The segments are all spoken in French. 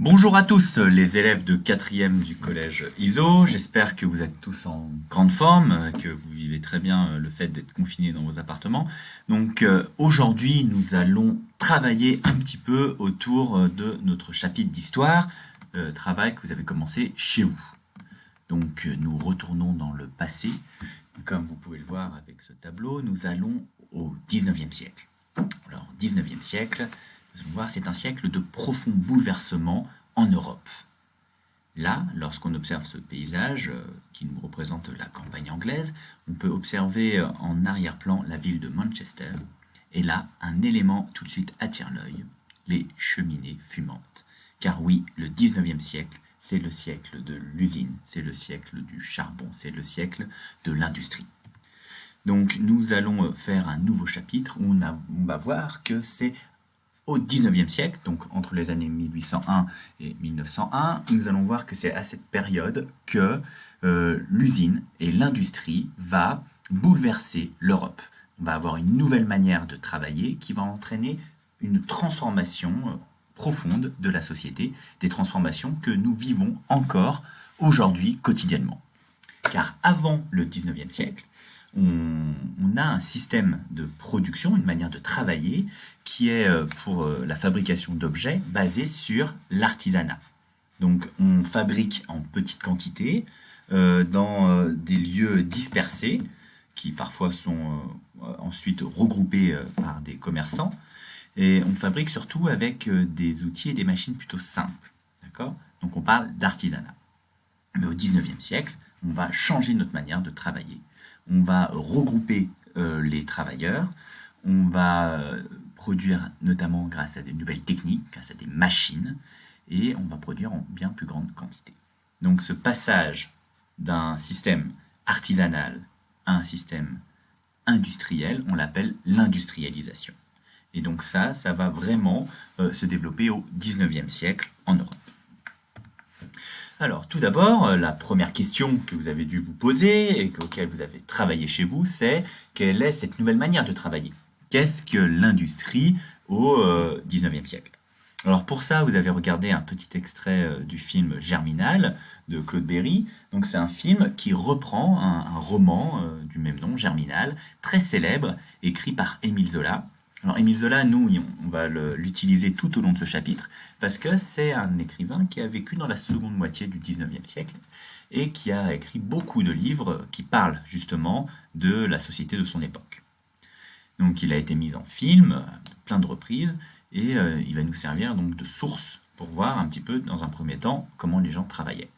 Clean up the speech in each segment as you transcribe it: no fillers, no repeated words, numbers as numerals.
Bonjour à tous les élèves de 4e du collège ISO, j'espère que vous êtes tous en grande forme, que vous vivez très bien le fait d'être confinés dans vos appartements. Donc aujourd'hui nous allons travailler un petit peu autour de notre chapitre d'histoire, travail que vous avez commencé chez vous. Donc nous retournons dans le passé, comme vous pouvez le voir avec ce tableau, nous allons au 19e siècle. Alors 19e siècle, vous allez voir, c'est un siècle de profonds bouleversements en Europe. Là, lorsqu'on observe ce paysage qui nous représente la campagne anglaise, on peut observer en arrière-plan la ville de Manchester. Et là, un élément tout de suite attire l'œil, les cheminées fumantes. Car oui, le 19e siècle, c'est le siècle de l'usine, c'est le siècle du charbon, c'est le siècle de l'industrie. Donc nous allons faire un nouveau chapitre où on va voir que c'est au 19e siècle, donc entre les années 1801 et 1901, nous allons voir que c'est à cette période que l'usine et l'industrie va bouleverser l'Europe. On va avoir une nouvelle manière de travailler qui va entraîner une transformation profonde de la société, des transformations que nous vivons encore aujourd'hui quotidiennement. Car avant le 19e siècle, on a un système de production, une manière de travailler qui est pour la fabrication d'objets basée sur l'artisanat. Donc on fabrique en petite quantité dans des lieux dispersés qui parfois sont ensuite regroupés par des commerçants et on fabrique surtout avec des outils et des machines plutôt simples. D'accord ? Donc on parle d'artisanat. Mais au 19e siècle, on va changer notre manière de travailler. On va regrouper les travailleurs, on va produire notamment grâce à des nouvelles techniques, grâce à des machines, et on va produire en bien plus grande quantité. Donc ce passage d'un système artisanal à un système industriel, on l'appelle l'industrialisation. Et donc ça va vraiment se développer au 19e siècle en Europe. Alors, tout d'abord, la première question que vous avez dû vous poser et auquel vous avez travaillé chez vous, c'est quelle est cette nouvelle manière de travailler? Qu'est-ce que l'industrie au XIXe siècle? Alors pour ça, vous avez regardé un petit extrait du film Germinal de Claude Berry. Donc c'est un film qui reprend un roman du même nom, Germinal, très célèbre, écrit par Émile Zola. Alors Émile Zola, nous, on va l'utiliser tout au long de ce chapitre parce que c'est un écrivain qui a vécu dans la seconde moitié du 19e siècle et qui a écrit beaucoup de livres qui parlent justement de la société de son époque. Donc il a été mis en film, à plein de reprises, et il va nous servir donc de source pour voir un petit peu, dans un premier temps, comment les gens travaillaient.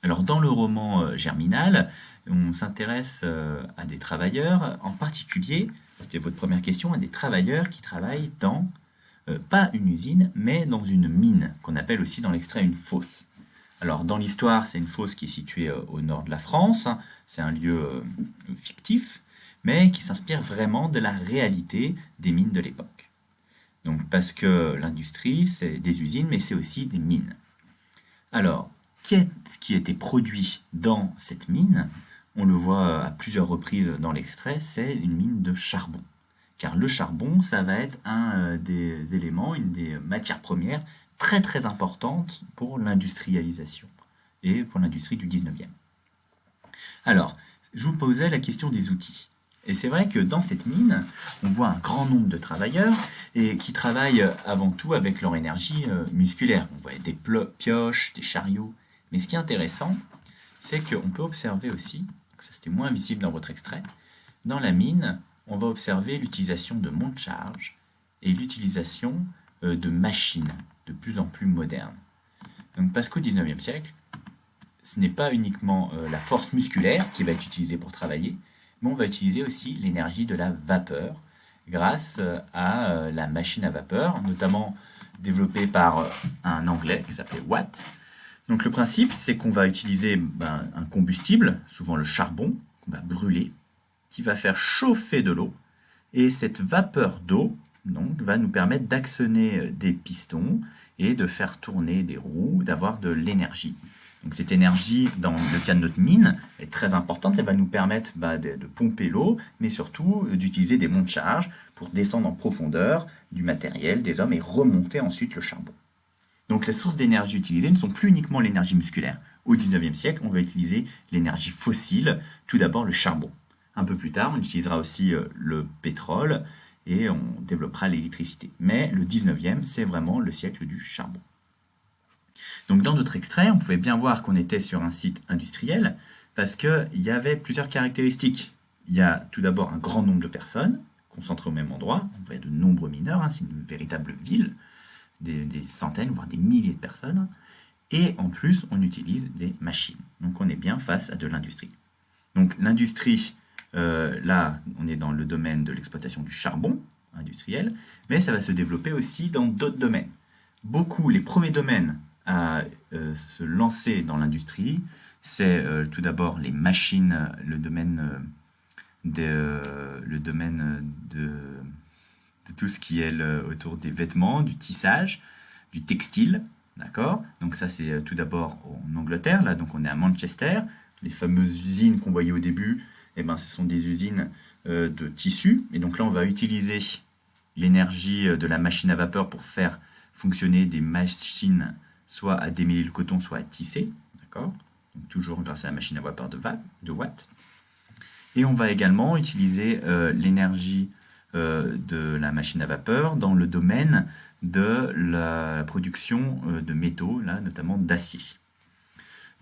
Alors dans le roman Germinal, on s'intéresse à des travailleurs, en particulier, c'était votre première question, à des travailleurs qui travaillent dans, pas une usine, mais dans une mine, qu'on appelle aussi dans l'extrait une fosse. Alors dans l'histoire, c'est une fosse qui est située au nord de la France, hein, c'est un lieu fictif, mais qui s'inspire vraiment de la réalité des mines de l'époque. Donc parce que l'industrie, c'est des usines, mais c'est aussi des mines. Alors, qu'est-ce qui était produit dans cette mine? On le voit à plusieurs reprises dans l'extrait, c'est une mine de charbon. Car le charbon, ça va être un des éléments, une des matières premières très très importantes pour l'industrialisation et pour l'industrie du 19e. Alors, je vous posais la question des outils. Et c'est vrai que dans cette mine, on voit un grand nombre de travailleurs et qui travaillent avant tout avec leur énergie musculaire. On voit des pioches, des chariots. Mais ce qui est intéressant, c'est qu'on peut observer aussi, ça c'était moins visible dans votre extrait, dans la mine, on va observer l'utilisation de monte-charge et l'utilisation de machines de plus en plus modernes. Donc parce qu'au 19e siècle, ce n'est pas uniquement la force musculaire qui va être utilisée pour travailler, mais on va utiliser aussi l'énergie de la vapeur grâce à la machine à vapeur, notamment développée par un Anglais qui s'appelait Watt. Donc le principe, c'est qu'on va utiliser un combustible, souvent le charbon, qu'on va brûler, qui va faire chauffer de l'eau, et cette vapeur d'eau donc, va nous permettre d'actionner des pistons et de faire tourner des roues, d'avoir de l'énergie. Donc cette énergie, dans le cas de notre mine, est très importante. Elle va nous permettre de pomper l'eau, mais surtout d'utiliser des monte-charges pour descendre en profondeur du matériel, des hommes, et remonter ensuite le charbon. Donc les sources d'énergie utilisées ne sont plus uniquement l'énergie musculaire. Au 19e siècle, on va utiliser l'énergie fossile, tout d'abord le charbon. Un peu plus tard, on utilisera aussi le pétrole et on développera l'électricité. Mais le 19e, c'est vraiment le siècle du charbon. Donc dans notre extrait, on pouvait bien voir qu'on était sur un site industriel parce qu'il y avait plusieurs caractéristiques. Il y a tout d'abord un grand nombre de personnes concentrées au même endroit. On voit de nombreux mineurs, hein, c'est une véritable ville, des centaines, voire des milliers de personnes. Et en plus, on utilise des machines. Donc on est bien face à de l'industrie. Donc l'industrie, là, on est dans le domaine de l'exploitation du charbon industriel, mais ça va se développer aussi dans d'autres domaines. Les premiers domaines à se lancer dans l'industrie, c'est tout d'abord les machines, le domaine de tout ce qui est autour des vêtements, du tissage, du textile, d'accord? Donc ça c'est tout d'abord en Angleterre, là donc on est à Manchester, les fameuses usines qu'on voyait au début, eh ben, ce sont des usines de tissus, et donc là on va utiliser l'énergie de la machine à vapeur pour faire fonctionner des machines soit à démêler le coton, soit à tisser, d'accord? Donc toujours grâce à la machine à vapeur de Watt. Et on va également utiliser l'énergie de la machine à vapeur dans le domaine de la production de métaux, là, notamment d'acier.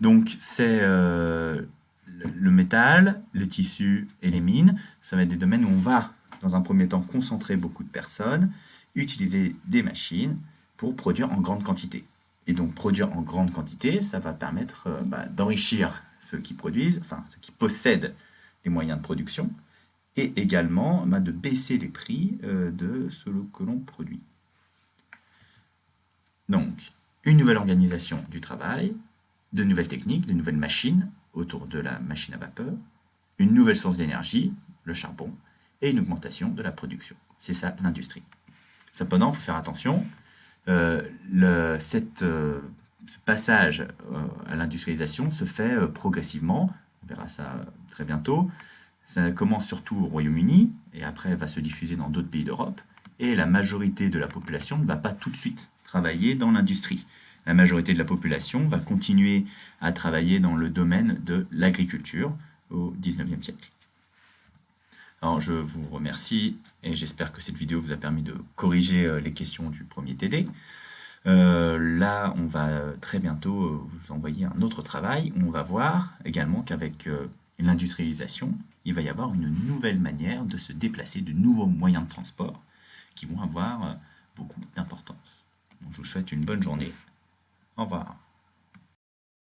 Donc c'est le métal, le tissu et les mines. Ça va être des domaines où on va, dans un premier temps, concentrer beaucoup de personnes, utiliser des machines pour produire en grande quantité. Et donc produire en grande quantité, ça va permettre d'enrichir ceux qui produisent, enfin ceux qui possèdent les moyens de production, et également de baisser les prix de ce que l'on produit. Donc, une nouvelle organisation du travail, de nouvelles techniques, de nouvelles machines autour de la machine à vapeur, une nouvelle source d'énergie, le charbon, et une augmentation de la production. C'est ça l'industrie. Cependant, il faut faire attention, ce passage à l'industrialisation se fait progressivement, on verra ça très bientôt. Ça commence surtout au Royaume-Uni et après va se diffuser dans d'autres pays d'Europe. Et la majorité de la population ne va pas tout de suite travailler dans l'industrie. La majorité de la population va continuer à travailler dans le domaine de l'agriculture au 19e siècle. Alors je vous remercie et j'espère que cette vidéo vous a permis de corriger les questions du premier TD. Là, on va très bientôt vous envoyer un autre travail où on va voir également qu'avec l'industrialisation, il va y avoir une nouvelle manière de se déplacer, de nouveaux moyens de transport qui vont avoir beaucoup d'importance. Je vous souhaite une bonne journée. Au revoir.